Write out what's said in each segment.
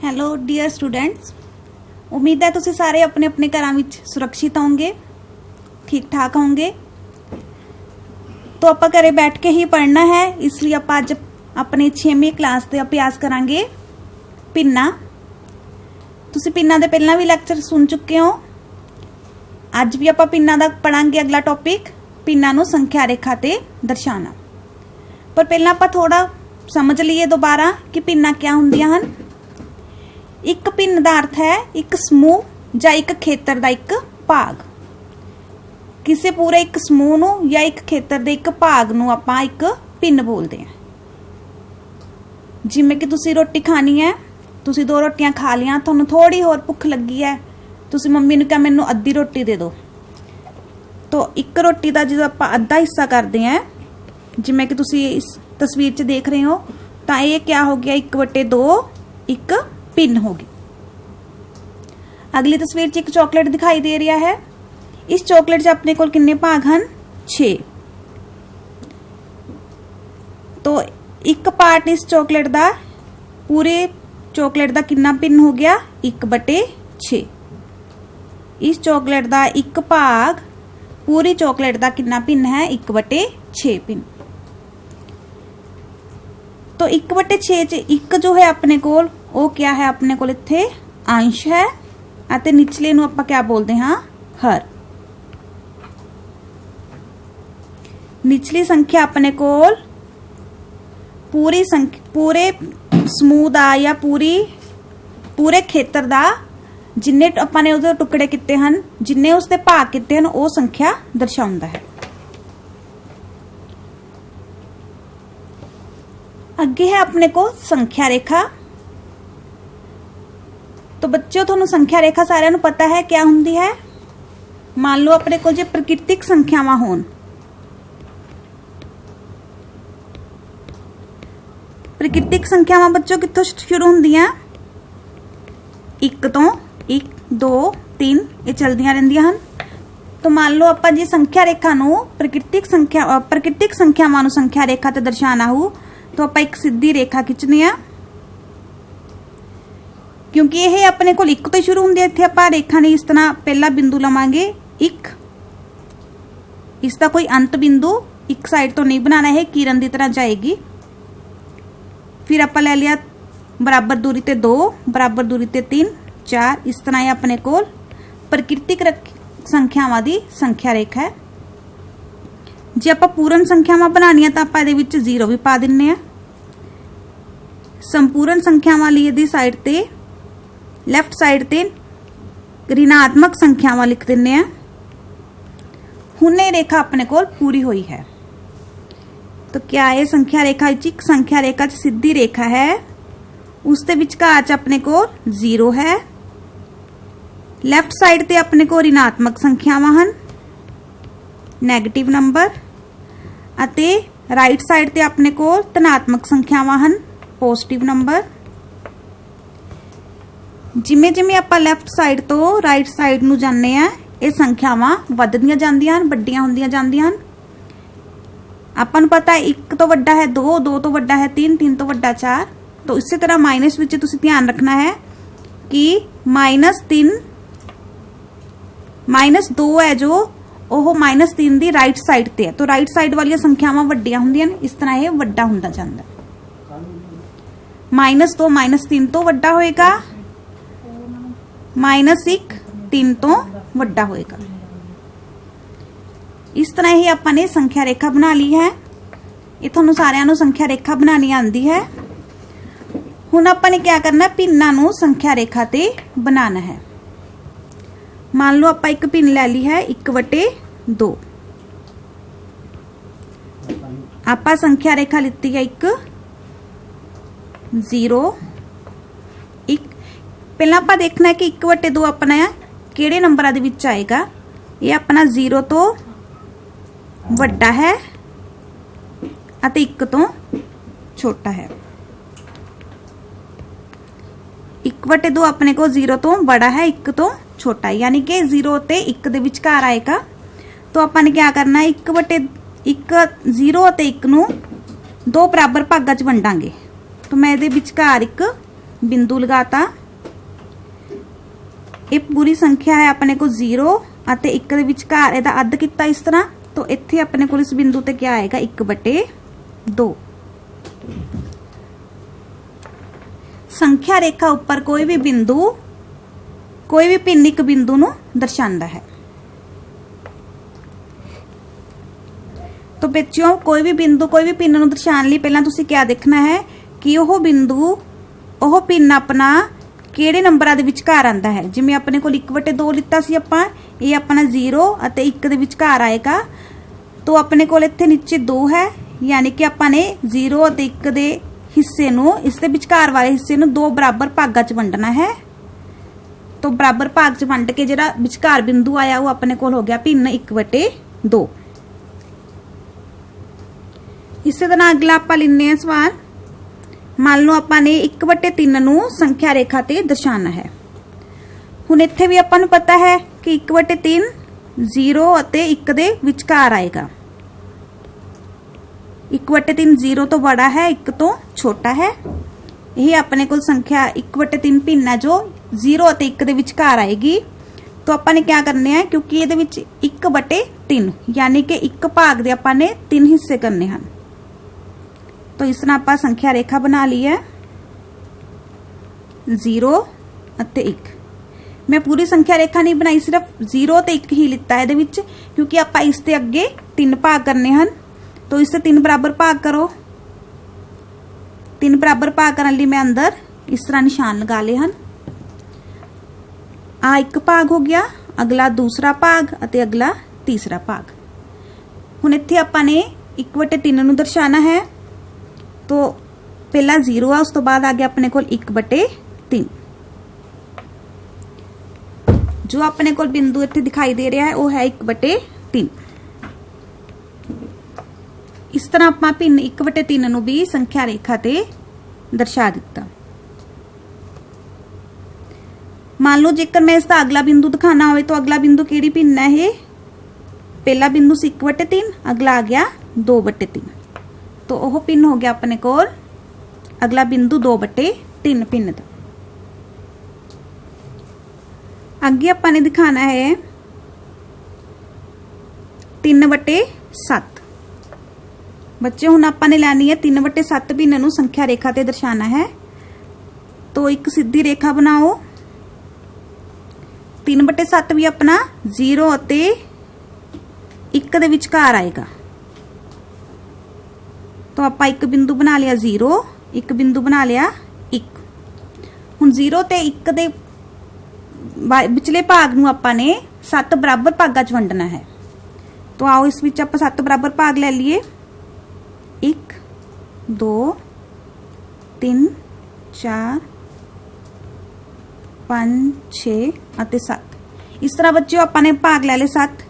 Hello dear students, उम्मीद है तुसी सारे अपने अपने घरां विच सुरक्षित होंगे, ठीक ठाक होंगे। तो आपां घरे बैठ के ही पढ़ना है, इसलिए आपां अज अपने 6वीं क्लास दे अभ्यास करांगे भिन्ना। तुसी भिन्ना दे पहला भी लैक्चर सुन चुके हो। अज भी आपां भिन्ना दा पढ़ांगे अगला टॉपिक, भिन्ना नूं संख्या रेखा ते दर्शाना। पर पहला आपां थोड़ा समझ लईए दोबारा कि भिन्ना क्या हुंदियां हन। एक भिन्न दा अर्थ है एक समूह जां एक खेतर दा एक भाग। किसी पूरे एक समूह नूं या एक खेतर दे एक भाग नूं आपां एक भिन्न बोलदे हां। जिवें कि तुसी रोटी खानी है, तुसी 2 रोटियां खा लियां, तुहानूं थोड़ी होर भुख लगी है, तुसी मम्मी नूं कहा मैनूं अद्धी रोटी दे दो। तो एक रोटी का जो आप अद्धा हिस्सा करते हैं, जिमें कि तुसी इस तस्वीर च देख रहे हो, तो ये क्या हो गया 1/2 एक भिन्न होगी। अगली तस्वीर च एक चॉकलेट दिखाई दे रहा है। इस चॉकलेट च अपने कोल कितने भाग हैं? 6। तो एक पार्ट इस चॉकलेट का पूरे चॉकलेट का कितना भिन्न हो गया? 1/6। इस चॉकलेट का एक भाग पूरी चॉकलेट का कितना भिन्न है? 1/6 भिन्न। तो 1/6 च एक जो है अपने कोल वो क्या है? अपने कोल इत्थे अंश है, अते निचले नूं आपां क्या बोलते हाँ? हर। निचली संख्या अपने कोल पूरे समूह दा या पूरे खेतर दा जिन्ने आपां ने उहदे टुकड़े किते हन, जिन्ने उसदे भाग किते हन, वो संख्या दर्शाउंदा है। अगे है अपने को संख्या रेखा। तो बच्चों तुहानूं संख्या रेखा सारिਆਂ ਨੂੰ पता है क्या हुंदी है। मान लो अपने को जे प्राकृतिक संख्यावां होण, प्राकृतिक संख्यावां बच्चों कित्थों शुरू हुंदियां? 1 तो 1 2 3 ये चलदियां रहिंदियां हन। तो मान लो आपां जी संख्या रेखा नूं प्राकृतिक संख्यावां नूं संख्या रेखा ते दर्शाना हो, तो आपां एक सीधी रेखा खिंचनी है, क्योंकि यह अपने को 1 तो शुरू होंगे। इत्थे आपां रेखा ने इस तरह पहला बिंदु लवांगे 1, इसका कोई अंत बिंदु एक साइड तो नहीं बनाना है, किरण की तरह जाएगी। फिर आपां ले लिया बराबर दूरी ते 2, बराबर दूरी ते 3 4, इस तरह ये अपने को प्राकृतिक संख्यावां दी संख्या रेखा है। जे आपां पूर्ण संख्यावां बनानियां तो आपां इहदे विच 0 भी पा दिन्ने आ। संपूर्ण संख्यावां लिए दी साइड ते लैफ्ट साइड ते ऋणात्मक संख्यावां लिख दिन्ने आ। हुण ये रेखा अपने कोल पूरी हुई है। तो क्या ये संख्या रेखा एक संख्या रेखा च सीधी रेखा है, उसके विचकार च अपने को 0 है। लैफ्ट साइड ते अपने को ऋणात्मक संख्यावां हन, नैगेटिव नंबर, अते राइट साइड ते अपने को धनात्मक संख्यावां हन, पॉजिटिव नंबर। जिमें जिमें आपां लैफ्ट साइड तो राइट साइड नूं जाने आ, ये संख्यावां वधदियां जांदियां हन, वड्डियां हुंदियां जांदियां हन। आपां नूं पता है 1 तो वड्डा है 2, 2 तो वड्डा है 3, 3 तो वड्डा 4। तो इसी तरह माइनस विच तुसीं ध्यान रखना है कि -2 है जो ओह -3 दी राइट साइड ते है। तो राइट साइड वाली संख्यावां वड्डियां हुंदियां ने, इस तरह ये वड्डा हुंदा जांदा। -2 -3 तो वड्डा होएगा, -1 3 तो वड्डा होएगा। इस तरह ही आपां ने संख्या रेखा बना ली है। ये तुहानूं सारिਆਂ ਨੂੰ संख्या रेखा बनानी आंदी है। हुण आपां ने क्या करना? भिन्नां नूं संख्या रेखा ते बनाना है। मान लो आपां एक भिन्न ले ली है 1/2। आपां संख्या रेखा लित्ती है 1 0 1। पहला आपां देखना है कि 1/2 अपना किहड़े नंबरां दे विच आएगा। ये अपना 0 तो वड्डा है अते 1 तो छोटा है। 1/2 अपने को 0 तो बड़ा है, 1 तो छोटा है, यानी कि 0 ते 1 दे विचकार आएगा। तो अपन ने क्या करना है? ਇੱਕ 0 ਅਤੇ 1 ਨੂੰ दो बराबर भागां च वंडांगे। तो मैं इहदे विचकार एक बिंदु लगाता। ये पूरी संख्या है अपने को 0 ਅਤੇ 1 ਦੇ ਵਿਚਕਾਰ ਇਹਦਾ ਅੱਧ ਕੀਤਾ इस तरह। तो ਇੱਥੇ अपने को इस बिंदु ते क्या आएगा 1/2। संख्या रेखा उपर कोई भी भिन्न एक बिंदु नूं दर्शांदा है। तो बच्चों कोई भी भिन्न नूं दर्शाउण लई पहलां तुसीं क्या देखना है कि वह बिंदु वह भिन्न अपना किहड़े नंबरां दे विचकार आंदा है। जिवें अपने कोल 1/2 लिता सी आपां, ये अपना 0 ਅਤੇ 1 ਦੇ ਵਿਚਕਾਰ आएगा। तो अपने कोल इत्थे नीचे 2 है, यानी कि आपां ने 0 ਅਤੇ 1 ਦੇ हिस्से नूं इस दे विचकार वाले हिस्से नूं 2 बराबर भागां च वंडना है। तो बराबर भाग च वंड के जिहड़ा विचकार बिंदु आया वो अपने कोल हो गया भिन्न 1/2। इसे तरह अगला आपां लैंदे हां सवाल। मान लो आपां ने 1/3 नूं संख्या रेखा ते दर्शाना है। हुण इत्थे भी आपां नूं पता है कि 1/3 0 ਅਤੇ 1 ਦੇ ਵਿਚਕਾਰ आएगा। 1/3 0 तो बड़ा है, 1 तो छोटा है। यही अपने को संख्या 1/3 भिन्न है जो 0 ਅਤੇ 1 ਦੇ ਵਿਚਕਾਰ आएगी। तो आपां ने क्या करने हैं, क्योंकि ਇਹਦੇ ਵਿੱਚ 1/3 यानी कि एक भाग ਦੇ आपां ने 3 हिस्से करने हैं। तो इस तरह आपां संख्या रेखा बना ली है 0 ਅਤੇ 1। मैं पूरी संख्या रेखा नहीं बनाई, सिर्फ 0 ਤੇ 1 ही लिता है, क्योंकि आप इसके अगे 3 भाग करने हैं। तो इससे 3 बराबर भाग करो। 3 बराबर भाग करने लिए मैं अंदर इस तरह निशान लगा ले हैं। आ एक भाग हो गया, अगला दूसरा भाग ਅਤੇ अगला तीसरा भाग। हुण इत्थे आपां ने 1/3 नूं दर्शाना है। तो पहला 0 आ, उस तो बाद आ गया अपने कोल 1/3। जो अपने को बिंदु इत्थे दिखाई दे रहा है वो है 1/3। इस तरह आपां भिन्न 1/3 नूं भी संख्या रेखा ते दर्शा दिता। मान लो जेकर मैं इसका अगला बिंदु दिखाना हो, तो अगला बिंदु किहड़ी भिन्न है? ये पहला बिंदु सी 1/3, अगला आ गया 2/3। तो वह भिन्न हो गया अपने को अगला बिंदु 2/3 भिन्न दा। अगे आपां ने दिखाना है 3/7। बच्चे हुण आपां ने लैनी है 3/7 भिन्न नूं संख्या रेखा ते दर्शाना है। तो एक सीधी रेखा बनाओ। 3/7 भी अपना 0 ਅਤੇ 1 ਦੇ ਵਿਚਕਾਰ आएगा। तो आपां एक बिंदु बना लिया 0, एक बिंदु बना लिया 1। हुण 0 ਤੇ 1 ਦੇ विचले भाग नूं आपां ने 7 बराबर भागां च वंडना है। तो आओ इस विच आपां 7 बराबर भाग ले लीए। 1 2 3 4 5 6 ਅਤੇ 7। इस तरह बच्चों आपां ने भाग ले ले 7।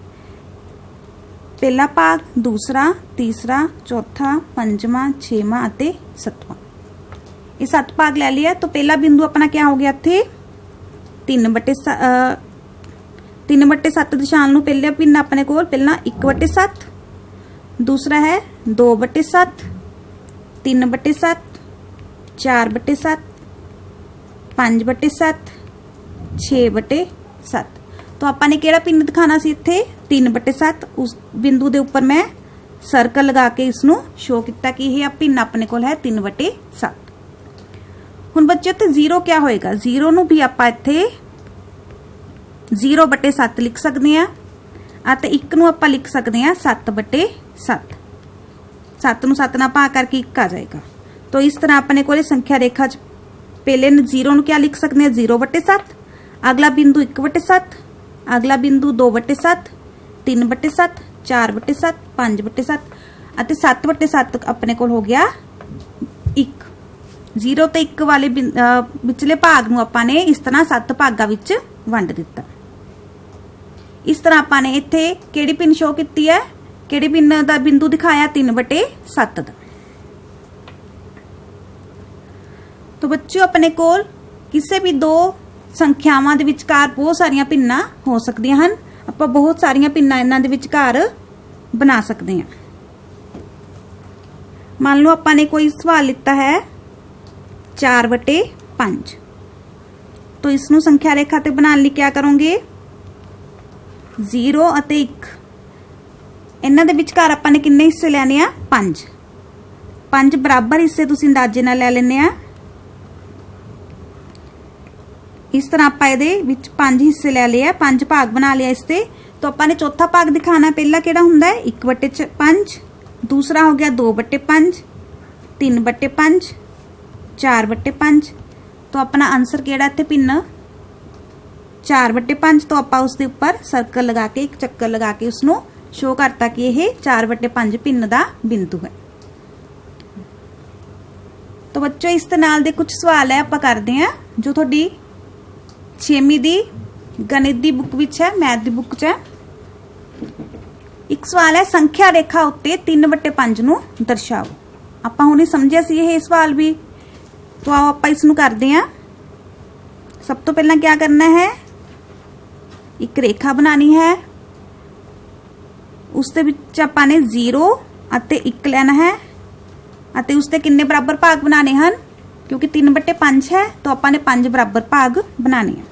पहला भाग, दूसरा, तीसरा, चौथा, पंजवां, छेवां ਅਤੇ 7वां। ये 7 भाग ले लिया। तो पहला बिंदु अपना क्या हो गया इत्थे 3/7 दर्शाउण नूं पहले भिन्न अपने कोल पहला 1/7, दूसरा है 2/7, 3/7, 4/7, 5/7, 6/7। तो आपां ने किहड़ा भिन्न दिखाना सी इत्थे 3/7। उस बिंदु दे उपर मैं सर्कल लगा के इसनूं शो किया कि यह भिन्न अपने कोल है 3/7। हुण बच्चे इत्थे 0 क्या होएगा? 0 नूं भी आपां इत्थे 0/7 लिख सकते हैं ਅਤੇ 1 नूं आपां लिख सकते हैं 7/7। 7 नूं 7 नाल भाग करके 1 आ जाएगा। तो इस तरह अपने कोल संख्या रेखा च पहले 0 नूं क्या लिख सकते हैं 0/7, अगला बिंदु 1/7, अगला बिंदु 2/7, 3/7, 4/7, 5/7 ਅਤੇ 7/7 अपने कोल हो गया 1। 0 ਤੇ 1 वाले विचले भाग नूं आपां ने इस तरह 7 भागां विच वंड दिता। इस तरह आपां ने इत्थे किहड़ी भिन्न शो कीती है, किहड़ी भिन्न दा बिंदु दिखाया 3/7 दा। तो बच्चों अपने कोल किसी भी दो संख्यावां दे विचकार बहुत सारियां भिन्नां हो सकदियां हन। आपां बहुत सारियां भिन्नां इन्हां दे विचकार बना सकते हैं। मान लो ਆਪਾਂ ਨੇ कोई सवाल लिता है 4/5, तो इसनों संख्या रेखा ते बनाने लिए क्या करोगे 0 ਅਤੇ 1 इन्हां दे विचकार आपां ने किन्ने हिस्से लैने आ 5 बराबर हिस्से तुसीं अंदाजे नाल ले लैने आ। इस तरह आपां इहदे विच 5 हिस्से ले लिया, 5 भाग बना लिया इसते। तो आपां ने चौथा भाग दिखाना, पहला किहड़ा हुंदा है 1/5, दूसरा हो गया 2/5, 3/5, 4/5। तो अपना आंसर किहड़ा इत्थे भिन्न 4/5। तो आपां उसदे उपर सर्कल लगा के एक चक्कर लगा के उसनूं शो करता कि यह 4/5 भिन्न दा बिंदु है। तो बच्चों इस दे नाल दे कुछ सवाल है आपां करदे हैं जो तुहाडी 6वीं दी गणित दी बुक विच है, मैथ दी बुक च है। एक सवाल है संख्या रेखा उत्ते 3/5 नूं दर्शाओ। आपां हुणे समझिया सी यह सवाल भी, तो आओ आपां इसनूं करदे हैं। सब तो पहला क्या करना है, एक रेखा बनानी है, उसदे विच आपां ने 0 अते 1 लेना है अते उसदे किन्ने बराबर भाग बनाने हैं, क्योंकि 3/5 है तो आपां ने 5 बराबर भाग बनाने हैं।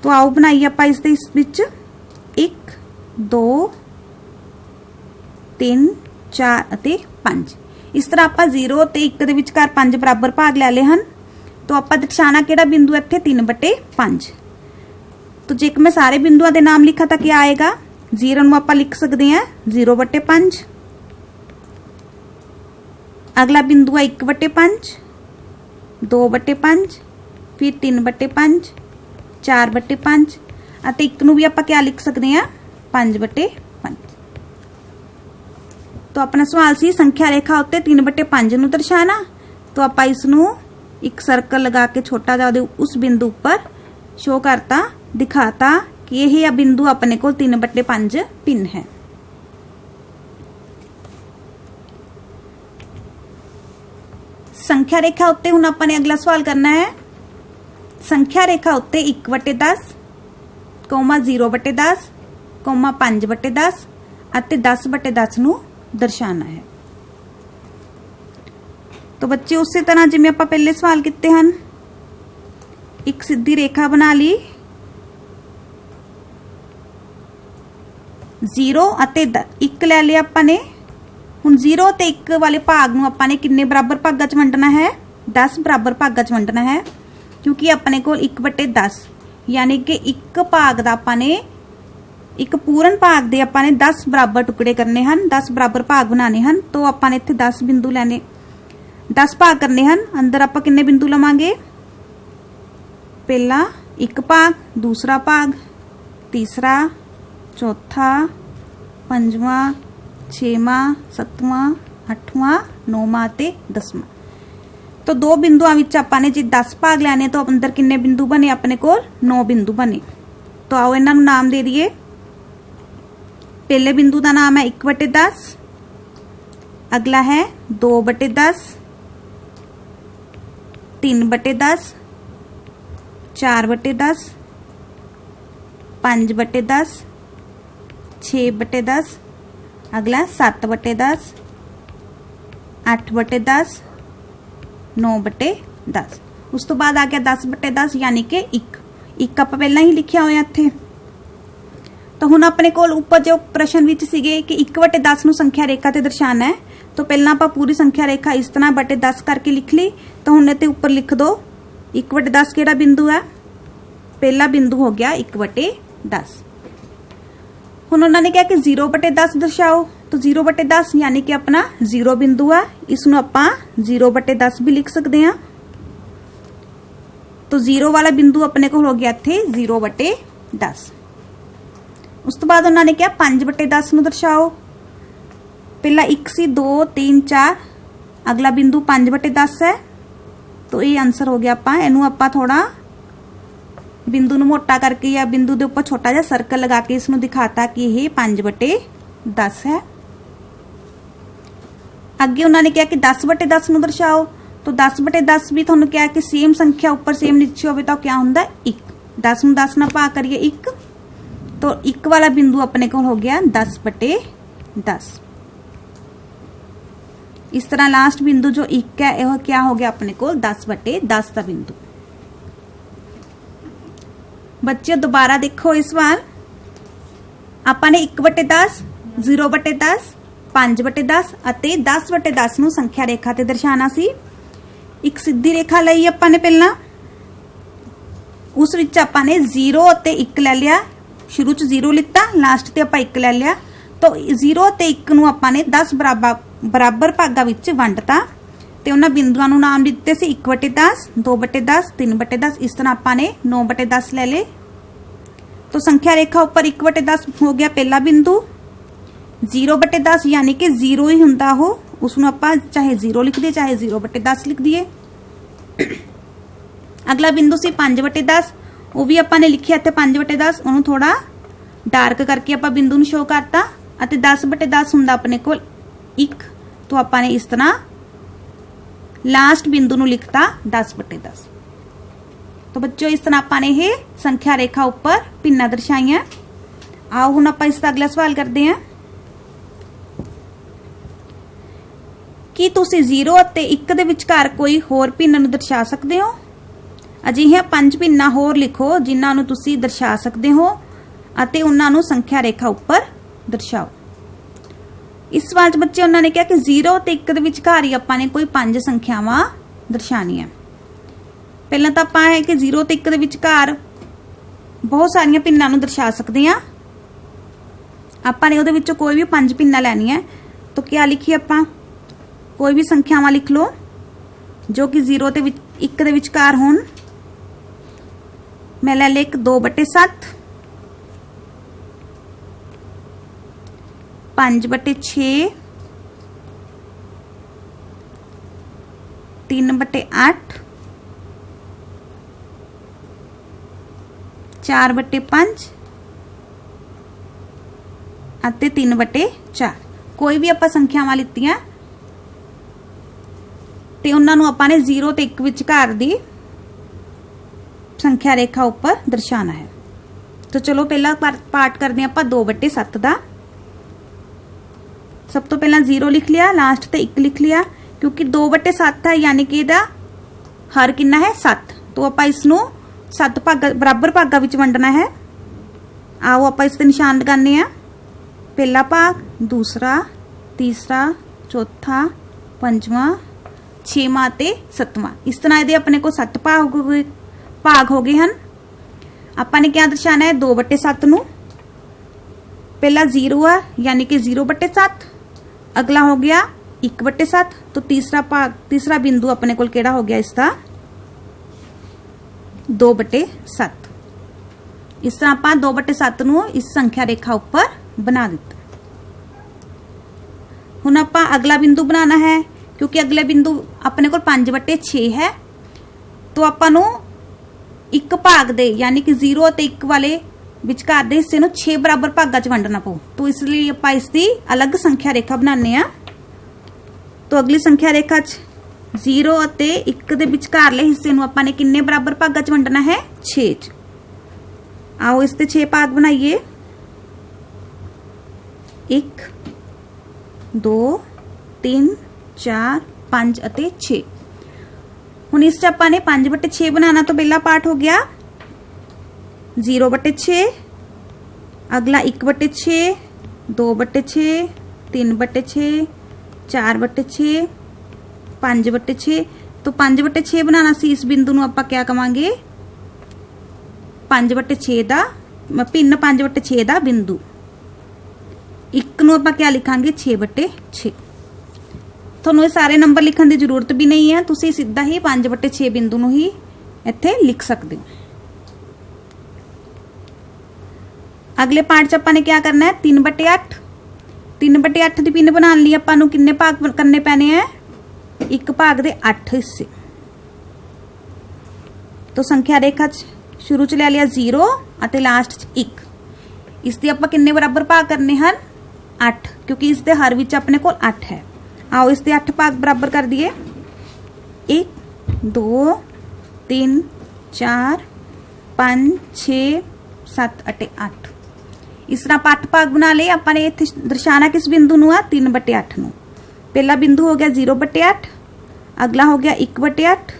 तो आओ बनाइए आपां इसदे इस विच 1 2 3 4 अते 5। इस तरह आपां 0 ते 1 दे विचकार 5 बराबर भाग ले लए हैं। तो आपां दर्शाना किहड़ा बिंदु है इत्थे 3/5। तो जे मैं सारे बिंदुओं के नाम लिखा तो क्या आएगा, 0 नूं आपां लिख सकते हैं 0/5, अगला बिंदु है 1/5, 2/5, फिर 3/5, 4/5 अते 1 नूं भी आपां क्या लिख सकते हैं 5/5। तो अपना सवाल सी संख्या रेखा उत्ते 3/5 नूं दर्शाना। तो आपां इसनूं एक सर्कल लगा के छोटा जिहा उस बिंदु पर शो करता, दिखाता कि यह बिंदु अपने को 3/5 भिन्न है। संख्या रेखा उत्ते हुण आपां ने अगला सवाल करना है, संख्या रेखा उत्ते 1/10, 0/10, 5/10 अते 10/10 नूं दर्शाना है। तो बच्चे उसी तरह जिवें आपां पहले सवाल किते हैं, एक सीधी रेखा बना ली, 0 अते 1 ले लिया आपां ने। हुण 0 ते 1 वाले भाग नूं आपां ने किन्ने बराबर भागां च वंडना है 10 बराबर भागां च वंडना है, क्योंकि अपने कोल 1/10 यानी कि एक भाग दा आपां ने एक पूर्ण भाग दे आपां ने 10 बराबर टुकड़े करने हैं, 10 बराबर भाग बनाने हैं। तो आपां ने इत्थे 10 बिंदु लैने, 10 भाग करने हैं। अंदर आपां किन्ने बिंदु लवांगे, पहला एक भाग, दूसरा भाग, तीसरा, चौथा, पंजवां, 6वां, 7वां, 8वां, 9वां ते 10वां। तो 2 बिंदुआं विच आपां ने जे 10 भाग लैने तो अंदर किन्ने बिंदु बने अपने कोल 9 बिंदु बने। तो आओ इन्हां नूं नाम दे दईए। पहले बिंदु का नाम है 1/10, अगला है 2/10, 3/10, 4/10, 5/10, 6/10, अगला 7/10, 8/10, 9/10। उस तो बाद आ गया 10/10 यानी कि 1 आप पहला ही लिखिया होया इत्थे। तो हुण अपने कोल उपर जो प्रश्न विच सीगे कि 1/10 नूं संख्या रेखा ते दर्शाना है, तो पहला आप पूरी संख्या रेखा इस तरह 10 करके लिख ली। तो हुण इहते उपर लिख दो 1/10 किहड़ा बिंदु है, पहला बिंदु हो गया 1/10। हुण उन्होंने कहा कि 0/10 दर्शाओ, तो 0/10 यानी कि अपना 0 बिंदु है, इसनूं आपां 0/10 भी लिख सकते हैं। तो 0 वाला बिंदु अपने को हो गया इत्थे 0/10। उस तो बाद उन्होंने कहा 5/10 नूं दर्शाओ, पहला 1 सी 2 3 4, अगला बिंदु 5/10 है। तो ये आंसर हो गया। आपां इहनूं आपां थोड़ा बिंदु नूं मोटा करके या बिंदु के उपर छोटा जिहा सर्कल लगा के इसनूं दिखाता कि यह 5/10 है। अगे उन्होंने कहा कि 10/10 नूं दर्शाओ, तो 10/10 भी तुहानूं कहा कि सेम संख्या उपर सेम नीचे होवे तो क्या हुंदा 1। 10 नूं 10 नाल भाग करिए 1, तो 1 वाला बिंदु अपने को हो गया 10/10। इस तरह लास्ट बिंदु जो 1 है यह क्या हो गया अपने को 10/10 का बिंदु। बच्चे दोबारा देखो इस बार ਆਪਾਂ ਨੇ 1/10 0/10 5/10 ਅਤੇ 10/10 ਨੂੰ ਸੰਖਿਆ ਰੇਖਾ ਤੇ ਦਰਸਾਉਣਾ ਸੀ। ਇੱਕ ਸਿੱਧੀ ਰੇਖਾ ਲਈ ਆਪਾਂ ਨੇ ਪਹਿਲਾਂ ਉਸ ਵਿੱਚ ਆਪਾਂ ਨੇ 0 ਅਤੇ 1 ਲੈ ਲਿਆ। शुरू च 0 लिता लास्ट ते आपां 1 ले लिया तो 0 ते 1 नूं आपां ने 10 बराबर भागां विच वंडता ते उन्हां बिंदुआं नूं नाम दिते सी 1/10 2/10 3/10। इस तरह आपां ने 9/10 ले ले तो संख्या रेखा उपर 1/10 हो गया पहला बिंदु। 0/10 यानी कि 0 ही हुंदा हो, उसनूं आपां चाहे 0 लिख दिए चाहे 0/10 लिख दिए। अगला बिंदु सी 5/10 वो भी आपां ने लिखिया इत्थे 5/10 उन्होंने थोड़ा डार्क करके आपां बिंदु नूं शो करता। 10/10 हुंदा अपने कोल 1 तो आपां ने इस तरह लास्ट बिंदु नूं लिखता 10/10। तो बच्चों इस तरह आपां ने ये संख्या रेखा उपर भिन्ना दर्शाइयां। आओ हुण आपां इसदा अगला सवाल करते हैं कि तुसीं 0 ਅਤੇ 1 ਦੇ ਵਿਚਕਾਰ कोई होर भिन्न नूं दर्शा सकते हो। ਅਜਿਹੀਆਂ 5 ਭਿੰਨਾਂ ਹੋਰ ਲਿਖੋ ਜਿਨ੍ਹਾਂ ਨੂੰ ਤੁਸੀਂ ਦਰਸਾ ਸਕਦੇ ਹੋ ਅਤੇ ਉਹਨਾਂ ਨੂੰ ਸੰਖਿਆ ਰੇਖਾ ਉੱਪਰ ਦਰਸਾਓ। ਇਸ ਸਵਾਲ 'ਚ ਬੱਚੇ ਉਹਨਾਂ ਨੇ ਕਿਹਾ ਕਿ 0 ਤੇ 1 ਦੇ ਵਿਚਕਾਰ ਹੀ ਆਪਾਂ ਨੇ ਕੋਈ 5 ਸੰਖਿਆਵਾਂ ਦਰਸਾਉਣੀਆਂ। ਪਹਿਲਾਂ ਤਾਂ ਆਪਾਂ ਹੈ ਕਿ 0 ਤੇ 1 ਦੇ ਵਿਚਕਾਰ ਬਹੁਤ ਸਾਰੀਆਂ ਭਿੰਨਾਂ ਨੂੰ ਦਰਸਾ ਸਕਦੇ ਹਾਂ। ਆਪਾਂ ਨੇ ਉਹਦੇ ਵਿੱਚੋਂ ਕੋਈ ਵੀ 5 ਭਿੰਨਾਂ ਲੈਣੀਆਂ ਤਾਂ ਕੀ ਲਿਖੀਏ ਆਪਾਂ ਕੋਈ ਵੀ ਸੰਖਿਆਵਾਂ ਲਿਖ ਲਓ ਜੋ ਕਿ 0 ਤੇ 1 ਦੇ ਵਿਚਕਾਰ ਹੋਣ। मैं ले ले 2/7 5/6 3/8 4/5 ਅਤੇ 3/4। कोई भी ਆਪਾਂ ਸੰਖਿਆਵਾਂ ਲਿੱਤੀਆਂ ਤੇ ਉਹਨਾਂ ਨੂੰ ਆਪਾਂ ਨੇ 0 ਤੇ 1 ਵਿਚਕਾਰ ਦੀ संख्या रेखा उपर दर्शाना है। तो चलो पहला पार्ट करते हैं आप 2/7 का। सब तो पहला 0 लिख लिया लास्ट ते 1 लिख लिया क्योंकि 2/7 है यानी कि इहदा हर कितना है 7 तो आप इसनूं 7 भाग बराबर भागां विच वंडना है। आओ आप इस ते निशान लगाने हैं पहला भाग दूसरा तीसरा चौथा पंजवां 6वां ते 7वां। इस तरह इहदे अपने को 7 भाग हो गए हैं। आपां ने क्या दर्शाना है 2/7 नूं पहला 0 है यानी कि 0/7 अगला हो गया 1/7 तो तीसरा बिंदु अपने कोल केड़ा हो गया इसका 2/7। इस तरह आपां 2/7 नूं इस संख्या रेखा उपर बना दिता। हुण आपां अगला बिंदु बनाना है क्योंकि अगले बिंदु अपने कोल 5/6 है तो आपां नूं एक भाग दे यानी कि 0 ते 1 वाले विचकार दे हिस्से नूं 6 बराबर भागां च वंडना पऊ तो इसलिए आपां इसदी अलग संख्या रेखा बनाने आ। तो अगली संख्या रेखा च 0 ते 1 दे विचकारले हिस्से नूं आपां ने किन्ने बराबर भागां च वंडना है 6 च। आओ इस ते 6 भाग बनाइए 1 2 3 4 5 ਅਤੇ 6। ਹੁਣ ਇਸ 'ਚ ਆਪਾਂ ਨੇ 5/6 बनाना तो पहला पार्ट हो गया 0/6 अगला 1/6 2/6 3/6 4/6 5/6। तो 5/6 बनाना सी इस बिंदु नूं आपां क्या कवांगे 5/6 दा भिन्न 5/6 दा बिंदु। 1 नूं आपां क्या लिखांगे 6/6। ਤੁਹਾਨੂੰ ਇਹ ਸਾਰੇ ਨੰਬਰ ਲਿਖਣ ਦੀ ਜ਼ਰੂਰਤ ਵੀ ਨਹੀਂ ਹੈ ਤੁਸੀਂ ਸਿੱਧਾ ਹੀ 5/6 ਬਿੰਦੂ ਨੂੰ ਹੀ ਇੱਥੇ ਲਿਖ ਸਕਦੇ ਹੋ। ਅਗਲੇ ਪਾਰਟ 'ਚ ਆਪਾਂ ਨੇ ਕੀ ਕਰਨਾ ਹੈ 3/8 3/8 ਦੀ ਪਿੰਨ ਬਣਾਉਣ ਲਈ ਆਪਾਂ ਨੂੰ ਕਿੰਨੇ ਭਾਗ ਕਰਨੇ ਪੈਣੇ ਆ ਇੱਕ ਭਾਗ ਦੇ 8 ਹਿੱਸੇ। तो संख्या रेखा शुरू च ले लिया 0 ਅਤੇ लास्ट च 1 इस दे ਆਪਾਂ ਕਿੰਨੇ बराबर भाग करने हैं 8 क्योंकि इस दे हर विच अपने को 8 है। आओ इस दे 8 भाग बराबर कर दिए 1 2 3 4 5 6 7 ਅਤੇ 8 इस तरह 8 भाग बना ले। अपने इत्थे दर्शाना किस बिंदु नूं आ 3/8 नूं पहला बिंदु हो गया 0/8, अगला हो गया 1/8,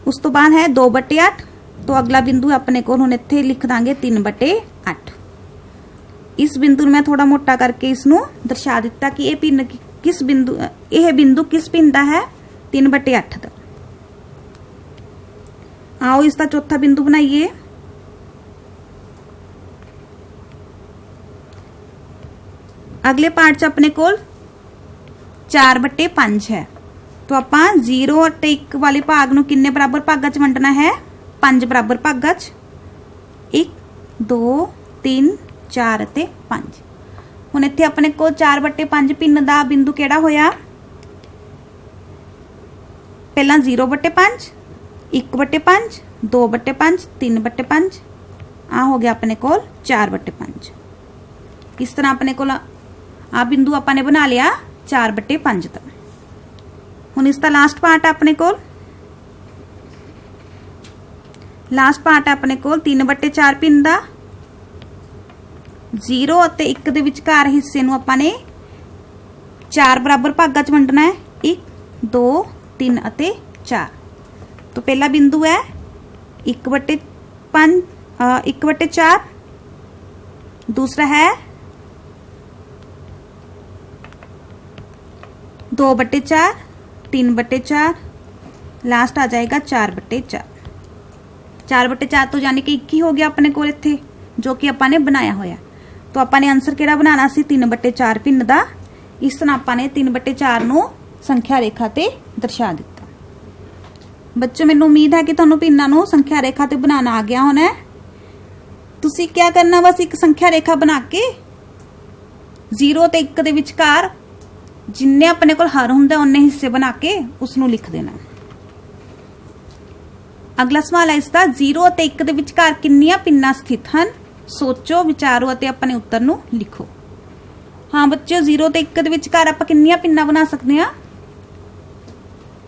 उस तो बाद है 2/8, तो अगला बिंदु अपने को हुण इत्थे लिख दांगे 3/8। इस बिंदु मैं थोड़ा मोटा करके इसनू दर्शा दिता कि यह भिन्न किस बिंदु, यह बिंदु किस भिन्न दा है, 3/8 दा। आओ इसका चौथा बिंदु बनाइए। अगले पार्ट च अपने कोल 4/5 है, तो आपां 0 ते 1 वाले भाग नूं किन्ने बराबर भागां च वंडना है, 5 बराबर भागां च। 1 2 3 4 ते 5। हुण इत्थे अपने को 4/5 भिन्न दा बिंदु किहड़ा होया, पहला 0/5, 1/5, 2/5, 3/5, आ हो गया अपने को 4/5। इस तरह अपने को आ बिंदु आपां ने बना लिया 4/5 तक। हुण इसका लास्ट पार्ट अपने को, लास्ट पार्ट अपने को 3/4 भिन्न दा 0 ਅਤੇ 1 ਦੇ ਵਿਚਕਾਰ ਹਿੱਸੇ ਨੂੰ ਆਪਾਂ ਨੇ 4 ਬਰਾਬਰ ਭਾਗਾਂ 'ਚ ਵੰਡਣਾ ਹੈ, 1 2 3 ਅਤੇ 4। तो पहला बिंदु है 1/4, दूसरा है 2/4, 3/4, लास्ट आ जाएगा 4/4। 4/4 तो यानी कि 1 ही हो गया अपने को इत्थे, जो कि आपां ने बनाया होया। तो आपां ने आंसर किहड़ा बनाना सी, 3/4 भिन्न दा। इस तरह आपां ने 3/4 नूं संख्या रेखा ते दर्शा दिता। बच्चों मैनूं उम्मीद है कि तुहानूं भिन्नां नूं संख्या रेखा ते बनाना आ गया होना है। तुसीं क्या करना, बस एक संख्या रेखा बना के 0 ते 1 दे विचकार जिन्ने अपने कोल हर हुंदा उन्ने हिस्से बना के उसनूं लिख देना। अगला सवाल है इसका, 0 ते 1 दे विचकार किन्नियां पिन्नां स्थित हन, सोचो विचारो ਅਤੇ अपने उत्तर ਨੂੰ लिखो। हाँ बच्चों, 0 ਤੇ 1 ਦੇ ਵਿਚਕਾਰ ਆਪਾਂ ਕਿੰਨੀਆਂ ਪਿੰਨਾਂ ਬਣਾ ਸਕਦੇ ਹਾਂ,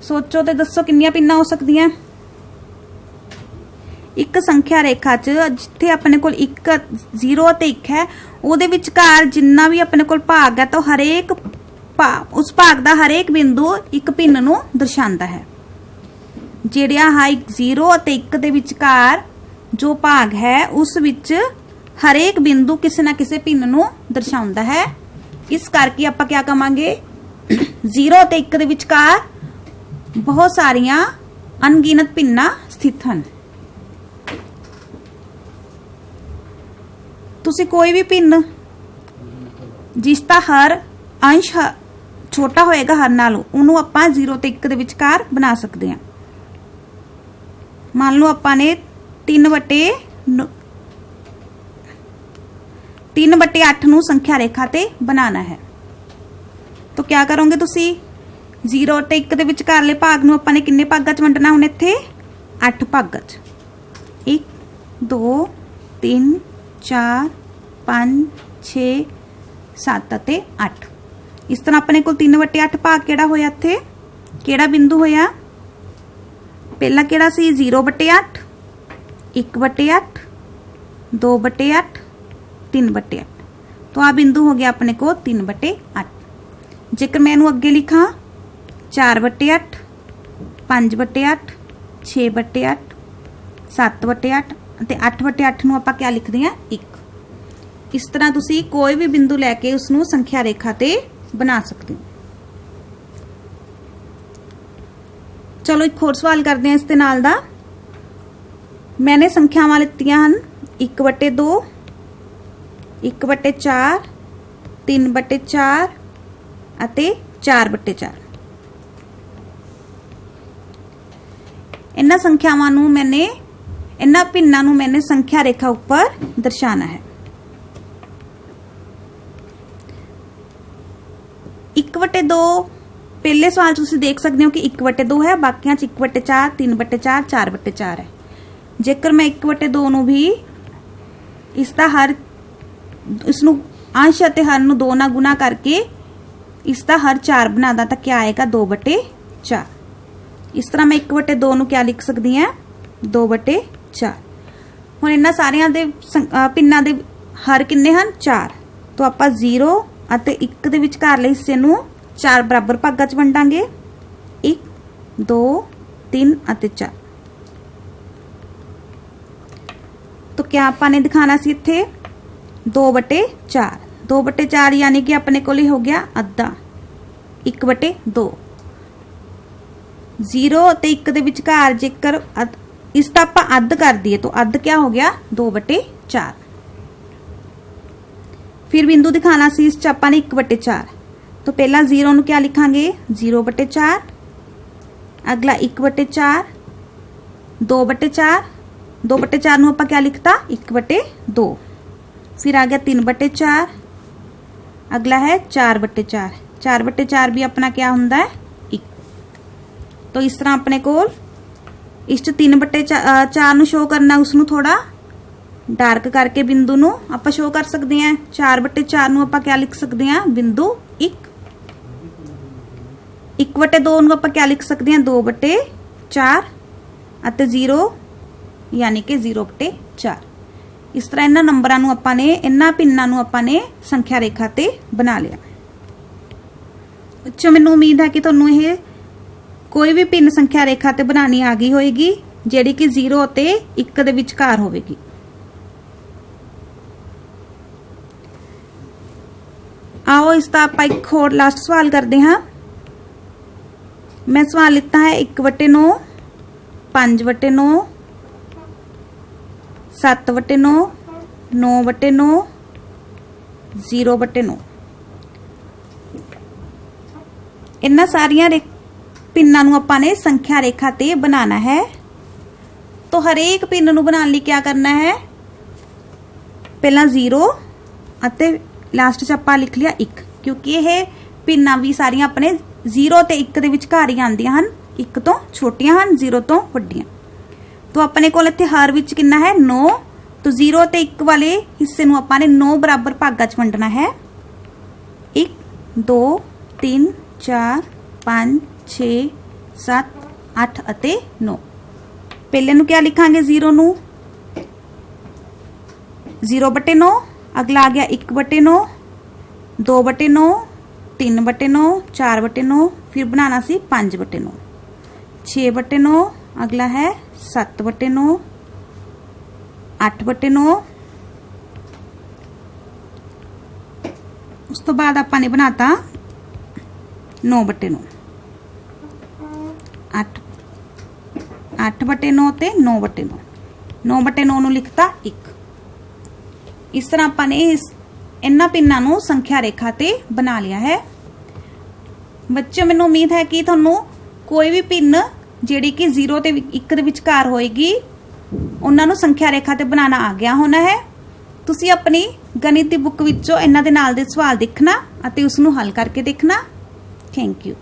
सोचो ਤੇ ਦੱਸੋ ਕਿੰਨੀਆਂ ਪਿੰਨਾਂ ਹੋ ਸਕਦੀਆਂ। ਇੱਕ ਸੰਖਿਆ ਰੇਖਾ 'ਚ ਜਿੱਥੇ ਆਪਣੇ ਕੋਲ 0 ਤੇ 1 ਹੈ, ਉਹਦੇ ਵਿਚਕਾਰ ਜਿੰਨਾ ਵੀ ਆਪਣੇ ਕੋਲ ਭਾਗ ਹੈ ਤਾਂ ਹਰੇਕ ਉਸ ਭਾਗ ਦਾ ਹਰੇਕ ਬਿੰਦੂ ਇੱਕ ਪਿੰਨ ਨੂੰ ਦਰਸਾਉਂਦਾ ਹੈ। ਜਿਹੜਾ ਹੈ 0 ਅਤੇ 1 ਦੇ ਵਿਚਕਾਰ ਜੋ ਭਾਗ ਹੈ ਉਸ ਵਿੱਚ हरेक बिंदु किसी ना किसी भिन्न नूं दर्शाउंदा है। इस करके आपां क्या कहांगे, 0 ते 1 दे विचकार बहुत सारियां अनगिनत भिन्नां स्थित हन। तुसीं कोई भी भिन्न जिसदा हर अंश छोटा होएगा हर नालों, उहनूं आपां 0 ते 1 दे विचकार बना सकते हैं। मान लो आपां ने 3/8 नूं संख्या रेखा ते बनाना है, तो क्या करोगे तुसी, 0 ते 1 दे विचकारले भाग नूं आपां ने किन्ने भागां च वंडना, हुण इत्थे 8 भागां च, 1 2 3 4 5 6 7 ਅਤੇ 8। इस तरह अपने को 3/8 भाग किहड़ा होया, इत्थे किहड़ा बिंदु होया, पहला किहड़ा सी 0/8, 1/8, 2/8, 3/8। तो आ बिंदु हो गया अपने को 3/8। जेकर मैं इनू अगे लिखा 4/8, 5/8, 6/8, 7/8 ਅਤੇ 8/8 ਨੂੰ ਆਪਾਂ क्या लिखते हैं, 1। इस तरह तुसी कोई भी बिंदु लैके उसनू संख्या रेखा ते बना सकते हो। चलो एक होर सवाल करते हैं इसके नाल दा। मैंने संख्यावां लित्तियां हन 1/2, 1/4, 3/4 ਅਤੇ 4/4। इन्हां संख्यावां नूं मैंने, इन्हां भिन्नां नूं मैंने संख्या रेखा उपर दर्शाना है। 1/2 पहले सवाल तुसीं देख सकते हो कि 1/2 है, बाकियां 1/4, 3/4, 4/4 है। जेकर मैं 1/2 नूं भी इसका हर, इसनू अंश ਅਤੇ हर नूं 2 ਨਾਲ गुना करके इसका हर 4 बनादा तो क्या आएगा, 2/4। इस तरह मैं 1/2 नूं क्या लिख सकती हैं, 2/4। हुण इन्हां सारियां दे पिन्नां दे हर किन्ने हन, 4। तो आपां 0 ਅਤੇ 1 ਦੇ ਵਿਚਕਾਰਲੇ ਹਿੱਸੇ ਨੂੰ 4 ਬਰਾਬਰ ਭਾਗਾਂ 'ਚ ਵੰਡਾਂਗੇ। 1 2 3 ਅਤੇ 4। तो क्या आपने दिखाना सी इत्थे 2/4। 2/4 यानी कि अपने को हो गया अद्धा। 1/2 0 ते 1 दे विचकार जेकर इसका आप अद्ध कर दिए तो अद्ध क्या हो गया 2/4। फिर बिंदु दिखाना सी इस च आपां ने 1/4। तो पहला 0 नूं क्या लिखांगे 0/4, अगला 1/4, 2/4, 2/4 नूं आपां क्या लिखता 1/2। फिर आ गया 3/4, अगला है 4/4। 4/4 भी अपना क्या हुंदा है 1। तो इस तरह अपने कोल इस 3/4 नूं शो करना, उसनूं थोड़ा डार्क करके बिंदु नूं आपां शो कर सकते हैं। 4/4 नूं आपां क्या लिख सकते हैं बिंदु 1। 1/2 नूं आपां क्या लिख सकते हैं 2/4 अते 0 यानी कि 0/4। इस तरह इन्हां नंबरां नूं आपां ने इन्हां पिन्नां नूं आपां ने संख्या रेखा ते बना लिया। बच्चों मैनूं उम्मीद है कि तुहानूं ये कोई भी पिन संख्या रेखा ते बनानी आ गई होएगी जिहड़ी कि 0 ते 1 दे विचकार होवेगी। आओ इसका आपां एक होर लास्ट सवाल करते हाँ। मैं सवाल लिखता है 1/9, 5/9, 7/9, 9/9, 0/9। इन्हां सारियां पिन्नां नूं आपां ने संख्या रेखा ते बनाना है। तो हरेक पिन नूं बनाने लई क्या करना है, पहला 0 अते लास्ट च आपां लिख लिया 1, क्योंकि यह पिन्नां भी सारियां अपने 0 ते 1 दे विचकार ही आंदियां हन। 1 तो छोटियां हन, 0 तो वड्डियां। तो अपने कोल इत्थे हर विच कितना है 9। तो 0 ते 1 वाले हिस्से नूं आपां ने 9 बराबर भागां च वंडना है। 1 2 3 4 5 6 7 8 अते 9। पहले नूं क्या लिखांगे 0 नूं 0/9, अगला आ गया 1/9, 2/9, 3/9, 4/9, फिर बनाना सी 5/9, 6/9, अगला है 7/9, 8/9। उस तो बाद आपां ने बनाता 9/9। 8/9 ते 9/9। 9/9 नूं लिखता 1। इस तरह आपां ने इन्हां पिन्नां नूं संख्या रेखा ते बना लिया है। बच्चों मैनूं उम्मीद है कि तुहानूं कोई भी पिन जिहड़ी कि 0 ते 1 दे विचकार होएगी उन्हां नूं संख्या रेखा ते बनाना आ गया होना है। तुसीं अपनी गणित दी बुक विचों इन्हां दे नाल दे सवाल देखना अते उस नूं हल करके देखना। Thank you.